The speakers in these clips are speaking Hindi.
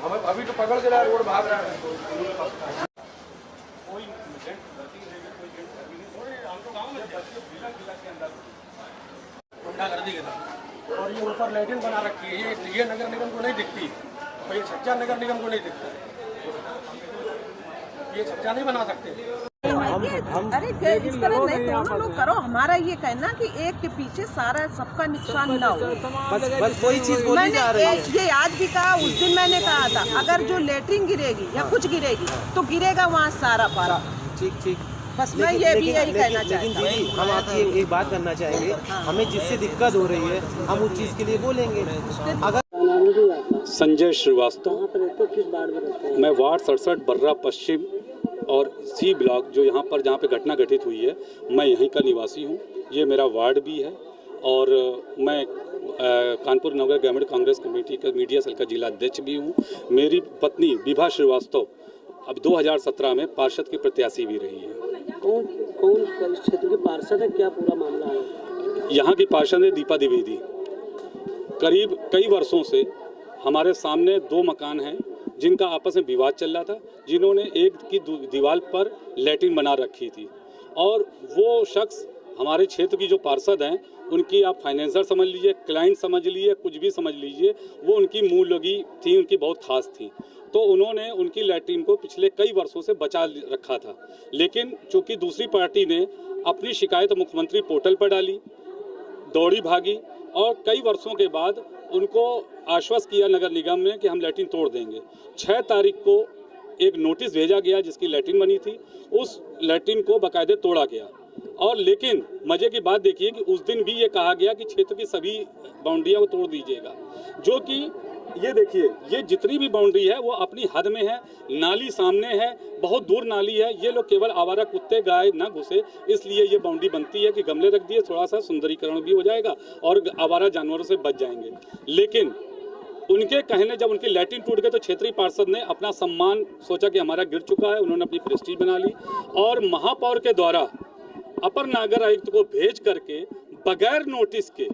हमें अभी तो पकड़ के रोड भाग रहा है। और ये ऊपर लाइटिंग बना रखी है, ये नगर निगम को नहीं दिखती, और ये छज्जा नगर निगम को नहीं दिखता, ये छज्जा नहीं बना सकते। अरे इस तरह नहीं दोनों लोग करो। हमारा ये कहना कि एक के पीछे सारा सबका नुकसान ना हो। बस कोई चीज बोली जा रही है। ये आज भी कहा, उस दिन मैंने कहा था, अगर जो लेटरिन गिरेगी या कुछ गिरेगी तो गिरेगा वहाँ सारा पारा। ठीक बस मैं ये भी यही कहना चाहती हूँ। लेकिन हम आपसे एक बात करना चाहेंगे, हमें जिससे दिक्कत हो रही है हम उस चीज के लिए बोलेंगे। अगर संजय श्रीवास्तव, मैं वार्ड 67 बर्रा पश्चिम और सी ब्लॉक जो यहाँ पर जहाँ पे घटना घटित हुई है, मैं यहीं का निवासी हूँ। ये मेरा वार्ड भी है और मैं कानपुर नगर ग्रामीण कांग्रेस कमेटी का मीडिया सेल का जिला अध्यक्ष भी हूँ। मेरी पत्नी विभा श्रीवास्तव अब 2017 में पार्षद की प्रत्याशी भी रही है। कौन इस क्षेत्र के पार्षद है, क्या पूरा मामला है? यहाँ की पार्षद है दीपा द्विवेदी। करीब कई वर्षों से हमारे सामने 2 मकान हैं जिनका आपस में विवाद चल रहा था, जिन्होंने एक की दीवार पर लैट्रिन बना रखी थी और वो शख्स हमारे क्षेत्र की जो पार्षद हैं उनकी आप फाइनेंसर समझ लीजिए, क्लाइंट समझ लीजिए, कुछ भी समझ लीजिए, वो उनकी मूल लगी थी, उनकी बहुत खास थी। तो उन्होंने उनकी लैट्रिन को पिछले कई वर्षों से बचा रखा था, लेकिन चूंकि दूसरी पार्टी ने अपनी शिकायत मुख्यमंत्री पोर्टल पर डाली, दौड़ी भागी और कई वर्षों के बाद उनको आश्वस्त किया नगर निगम ने कि हम लैट्रिन तोड़ देंगे। 6 तारीख को एक नोटिस भेजा गया जिसकी लैट्रिन बनी थी, उस लैट्रिन को बाकायदे तोड़ा गया। और लेकिन मजे की बात देखिए कि उस दिन भी ये कहा गया कि क्षेत्र की सभी बाउंड्रियों को तोड़ दीजिएगा, जो कि ये देखिए ये जितनी भी बाउंड्री है वो अपनी हद में है। नाली सामने है, बहुत दूर नाली है, ये लोग केवल आवारा कुत्ते गाय ना घुसे इसलिए ये बाउंड्री बनती है कि गमले रख दिए, थोड़ा सा सुंदरीकरण भी हो जाएगा और आवारा जानवरों से बच जाएंगे। लेकिन उनके कहने जब उनकी लैट्रिन टूट गई तो क्षेत्रीय पार्षद ने अपना सम्मान सोचा कि हमारा गिर चुका है, उन्होंने अपनी प्रेस्टीज बना ली और महापौर के द्वारा अपर नगर आयुक्त को भेज करके बगैर नोटिस के,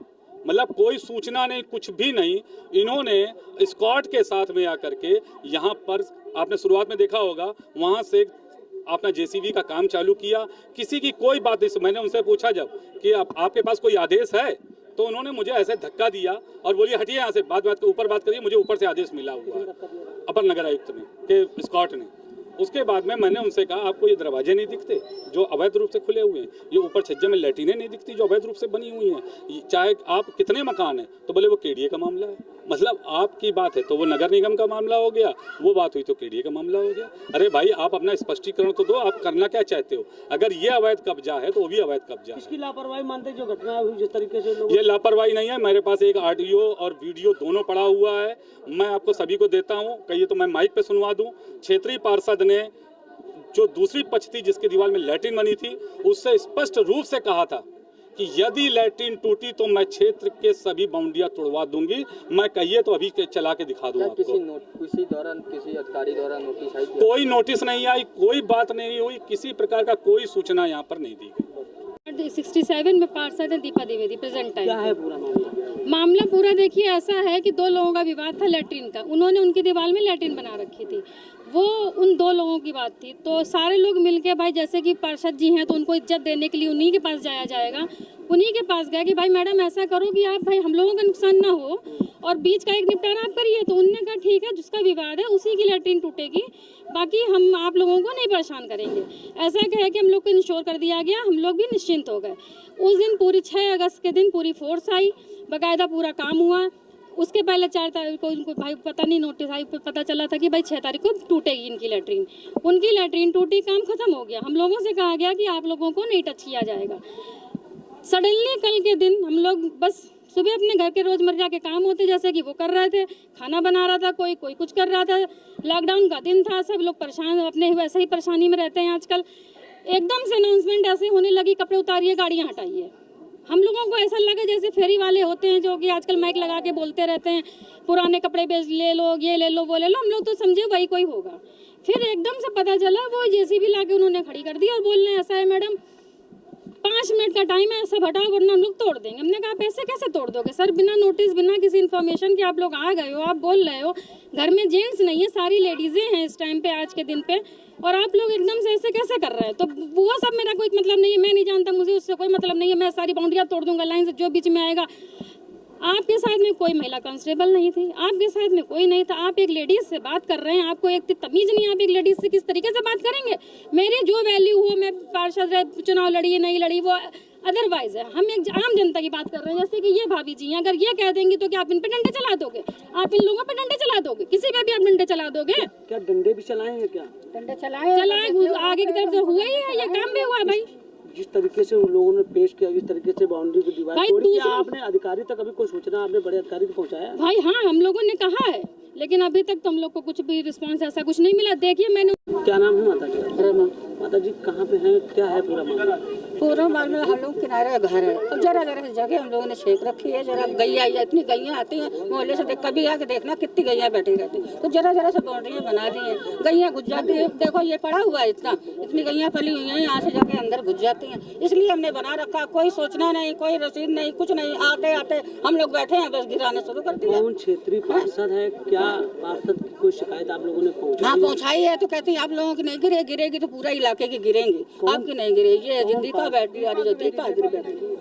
मतलब कोई सूचना नहीं, कुछ भी नहीं, इन्होंने स्क्वाड के साथ में आकर के यहाँ पर आपने शुरुआत में देखा होगा वहाँ से अपना जेसीबी का काम चालू किया। किसी की कोई बात नहीं। मैंने उनसे पूछा जब कि आपके पास कोई आदेश है, तो उन्होंने मुझे ऐसे धक्का दिया और बोलिए हटिए यहाँ से, बात के ऊपर बात करिए, मुझे ऊपर से आदेश मिला हुआ है अपर नगर आयुक्त ने के स्क्वाड ने। उसके बाद में मैंने उनसे कहा आपको ये दरवाजे नहीं दिखते जो अवैध रूप से खुले हुए हैं, ये ऊपर छज्जे में लैट्रिनें नहीं दिखती जो अवैध रूप से बनी हुई हैं, चाहे आप कितने मकान हैं, तो बोले वो केडीए का मामला है। मतलब आपकी बात है तो वो नगर निगम का मामला हो गया, वो बात हुई तो केडीए का मामला हो गया। अरे भाई आप अपना स्पष्टीकरण तो दो, आप करना क्या चाहते हो? अगर ये अवैध कब्जा है तो वो भी अवैध कब्जा है। इसकी लापरवाही मानते जो घटना हुई जिस तरीके से लोग... ये लापरवाही नहीं है, मेरे पास एक ऑडियो और वीडियो दोनों पड़ा हुआ है, मैं आपको सभी को देता हूँ, कहिए तो मैं माइक पे सुनवा दूँ। क्षेत्रीय पार्षद ने जो दूसरी पक्ष थी जिसकी दीवार में लैट्रिन बनी थी उससे स्पष्ट रूप से कहा था कि यदि लैट्रिन टूटी तो मैं क्षेत्र के सभी बाउंड्रियां तोड़वा दूंगी। मैं कहिए तो अभी चला के दिखा दूंगा आपको। किसी दौरान किसी अधिकारी द्वारा नोटिस आई? कोई नोटिस नहीं आई, कोई बात नहीं हुई, किसी प्रकार का कोई सूचना यहाँ पर नहीं दी गई। 67 में पार्षद है दीपा द्विवेदी प्रेजेंट टाइम। क्या है पूरा मामला? पूरा देखिए ऐसा है कि 2 लोगों का विवाद था लैट्रिन का, उन्होंने उनकी दीवार में लैट्रिन बना रखी थी, वो उन 2 लोगों की बात थी। तो सारे लोग मिलके भाई जैसे कि पार्षद जी हैं तो उनको इज्जत देने के लिए उन्हीं के पास जाया जाएगा, उन्हीं के पास गया कि भाई मैडम ऐसा करो कि आप भाई हम लोगों का नुकसान ना हो और बीच का एक निपटारा आप करिए। तो उनने कहा ठीक है, जिसका विवाद है उसी की लैट्रिन टूटेगी, बाकी हम आप लोगों को नहीं परेशान करेंगे। ऐसा कह के हम लोग को इंश्योर कर दिया गया, हम लोग भी निश्चिंत हो गए। उस दिन पूरी 6 अगस्त के दिन पूरी फोर्स आई, बाकायदा पूरा काम हुआ। उसके पहले 4 तारीख को उनको भाई पता नहीं नोटिस आई, पता चला था कि भाई 6 तारीख को टूटेगी इनकी लैट्रिन। उनकी लैट्रिन टूटी, काम खत्म हो गया। हम लोगों से कहा गया कि आप लोगों को नहीं टच किया जाएगा। सडनली कल के दिन हम लोग बस सुबह अपने घर के रोजमर्रा के काम होते जैसे कि वो कर रहे थे, खाना बना रहा था, कोई कुछ कर रहा था। लॉकडाउन का दिन था, सब लोग परेशान, अपने वैसे ही परेशानी में रहते हैं आजकल। एकदम से अनाउंसमेंट ऐसे होने लगी, कपड़े उतारिए, गाड़ियाँ हटाइए। हम लोगों को ऐसा लगा जैसे फेरी वाले होते हैं जो कि आजकल माइक लगा के बोलते रहते हैं, पुराने कपड़े बेच ले लो, ये ले लो, वो ले लो। हम लोग तो समझे वही कोई होगा। फिर एकदम से पता चला वो जेसीबी लाके उन्होंने खड़ी कर दी और बोल रहे हैं ऐसा है मैडम 5 मिनट का टाइम है, सब हटाओ वरना हम लोग तोड़ देंगे। हमने कहा आप ऐसे कैसे तोड़ दोगे सर, बिना नोटिस बिना किसी इन्फॉर्मेशन के आप लोग आ गए हो, आप बोल रहे हो घर में जेंट्स नहीं है, सारी लेडीजें हैं इस टाइम पे, आज के दिन पे, और आप लोग एकदम से ऐसे कैसे कर रहे हैं। तो वो सब मेरा कोई मतलब नहीं है, मैं नहीं जानता, मुझे उससे कोई मतलब नहीं है, मैं सारी बाउंड्रियाँ तोड़ दूंगा, लाइन से जो बीच में आएगा। आपके साथ में कोई महिला कांस्टेबल नहीं थी, आपके साथ में कोई नहीं था, आप एक लेडीज से बात कर रहे हैं, आपको एक तमीज नहीं, आप एक लेडीज से किस तरीके से बात करेंगे। मेरी जो वैल्यू हो, मैं पार्षद चुनाव लड़ी नहीं लड़ी वो अदरवाइज है, हम एक आम जनता की बात कर रहे हैं। जैसे कि ये भाभी जी अगर ये कह देंगी तो क्या आप इन पे डंडे चला दोगे, आप इन लोगों पे डंडे चला दोगे, किसी पे भी आप डंडे चला दोगे? क्या डंडे भी चलाए हैं क्या? डंडे चलाए आगे की तरफ तो हुआ ही है, ये काम भी हुआ भाई। जिस तरीके से उन लोगों ने पेश किया, जिस तरीके से बाउंड्री की दीवार तोड़ी, क्या आपने अधिकारी तक अभी कोई सूचना आपने बड़े अधिकारी को पहुंचाया? भाई हाँ, हम लोगों ने कहा है, लेकिन अभी तक तो हम लोग को कुछ भी रिस्पांस ऐसा कुछ नहीं मिला। देखिए मैंने, क्या नाम है माता जी? माता जी कहाँ पे हैं, क्या है पूरा मामला? पूरा मामला हम लोग किनारे घर है, तो जरा जरा जगह हम लोगों ने छेक रखी है, जरा गैया इतनी गैया आती हैं मोहल्ले से, कभी आके देखना कितनी गैया बैठी रहती, तो जरा जरा से बाउंड्रियाँ बना दी हैं, गैया घुस जाती है। देखो ये पड़ा हुआ है, इतनी गैया फैली हुई हैं, यहाँ से जाके अंदर घुस जाती हैं, इसलिए हमने बना रखा। कोई सूचना नहीं, कोई रसीद नहीं, कुछ नहीं, आते आते हम लोग बैठे हैं, बस गिराने शुरू कर दिया। कौन क्षेत्रीय पार्षद है, क्या पार्षद की कोई शिकायत आप लोगों ने पहुँचाई? हाँ पहुँचाई है, तो कहते हैं आप लोगों की नहीं गिरेगी तो पूरा इलाके की गिरेंगी, आपकी नहीं गिरेगी। ये जिंदिका बैठी आ रही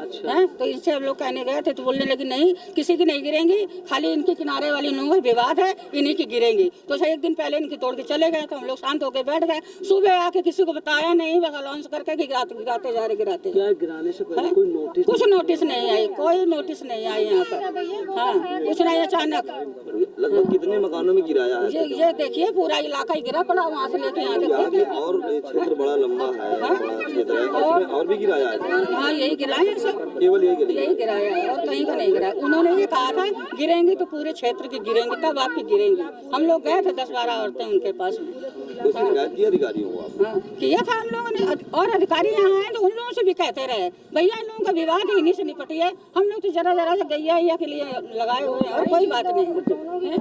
अच्छा है, तो इनसे हम लोग कहने गए थे तो बोलने लगे नहीं किसी की नहीं गिरेंगी, खाली इनके किनारे वाली लोगों का विवाद है, इन्हीं की गिरेंगी। तो एक दिन पहले इनकी तोड़ के चले गए, तो हम लोग शांत होकर बैठ गए। सुबह आके किसी को बताया नहीं, बस अनाउंस करके गिराते जा रहे गिराते। क्या गिराने से पहले कोई नोटिस? कुछ नोटिस नहीं आई, कोई नोटिस नहीं आई यहाँ पर। हाँ कुछ नहीं, अचानक। लगभग कितने मकानों में गिराया है? ये देखिए पूरा इलाका ही गिरा पड़ा, वहाँ से लेके यहाँ तक। और क्षेत्र बड़ा लंबा है, बड़ा क्षेत्र है, उसमें और भी गिराया है? हाँ यही गिराया सब, केवल यही गिराया है और कहीं का नहीं गिराया। उन्होंने ये कहा था गिरेंगी तो पूरे क्षेत्र की गिरेंगी, तब आपकी गिरेंगी। हम लोग गए थे 10-12 औरतें उनके पास में। कुछ शिकायत की अधिकारियों को? हाँ किया था हम लोगों ने, और अधिकारी यहाँ आए तो उन लोगों से भी कहते रहे भैया इन लोगों का विवाद है, इन्हीं से निपटिए। हम लोग तो जरा जरा से गैया के लिए लगाए हुए हैं और कोई बात नहीं है।